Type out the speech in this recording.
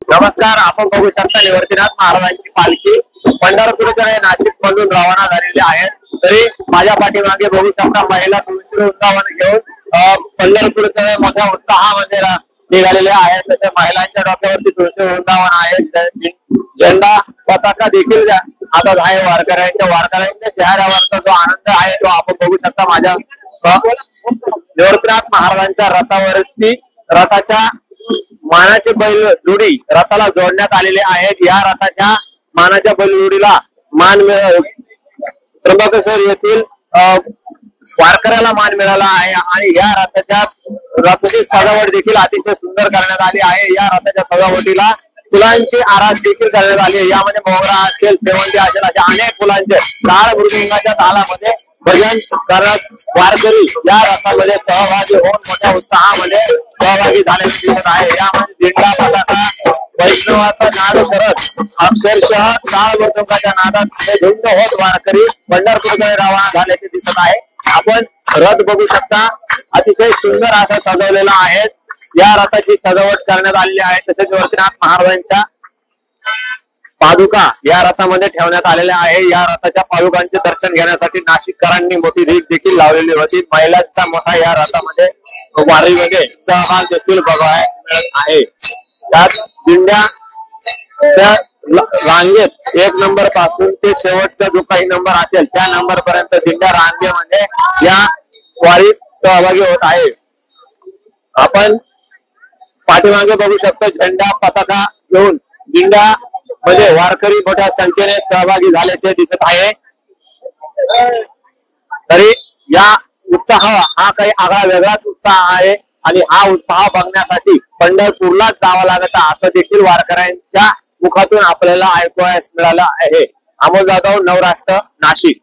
नमस्कार, आपण बघू शकता निवर्तीनाथ महाराजांची पालखी पंढरपूरकडे नाशिक मधून रवाना झालेली आहे। तरी माझ्या पाठीमागे बघू शकता महिला तुळशी वृंदावन घेऊन पंढरपूरकडे मोठ्या उत्साहामध्ये निघालेले आहेत। तसे महिलांच्या डोक्यावरती तुळशी वृंदावन आहे, झेंडा पताका देखील हातात आहे। वारकऱ्यांच्या चेहऱ्यावरचा जो आनंद आहे तो आपण बघू शकता। माझ्या निवर्तीनाथ महाराजांच्या रथावरती रथाच्या मानाचे बैलजोडी रथाला जोडण्यात आलेले आहेत। या रथाच्या मानाच्या बैलजोडीला मान त्र्यंबकेश्वर येथील वारकऱ्याला मान मिळाला आहे आणि या रथाची सजावट देखील अतिशय सुंदर करण्यात आली आहे। या रथाच्या सजावटीला फुलांची आरास देखील करण्यात आली आहे। यामध्ये मोगरा असेल, शेवंती असेल अशा अनेक फुलांचे टाळ मृदुंगाच्या तालामध्ये भजन करत वारकरी या रथामध्ये सहभागी होऊन मोठ्या उत्साहामध्ये सहभागी झालेले दिसत आहे। यामध्ये झेंडा पताका वैष्णवाचा नाद करत अक्षरशः टाळ मृदुंगाच्या नादात धुंद होत वारकरी पंढरपूरकडे रवाना झाल्याचे दिसत आहे। आपण रथ बघू शकता, अतिशय सुंदर असा सजवलेला आहे। या रथाची सजावट करण्यात आलेली आहे। तसेच निवर्तीनाथ महाराजांच्या पादुका या रथामध्ये ठेवण्यात आलेल्या आहे। या रथाच्या पादुकांचे दर्शन घेण्यासाठी नाशिककरांनी मोठी रीत देखील लावलेली होती। महिलांचा मोठा या रथामध्ये वारीमध्ये सहभाग देखील बघायला मिळत आहे। त्यात दिंड्या त्या रांगेत 1 नंबर पासून ते शेवटचा जो काही नंबर असेल त्या नंबर पर्यंत दिंड्या रांगेमध्ये या वारीत सहभागी होत आहे। आपण पाठीमागे बघू शकतो, झेंडा पताका घेऊन दिंड्या मध्ये वारकरी मोठ्या संख्येने सहभागी झाल्याचे दिसत आहे। तरी या उत्साह हा काही आगळा वेगळाच उत्साह आहे आणि हा उत्साह बघण्यासाठी पंढरपूरलाच जावं लागत असं देखील वारकऱ्यांच्या मुखातून आपल्याला ऐकवयास मिळालं आहे। अमोल जाधव, नवराष्ट्र, नाशिक।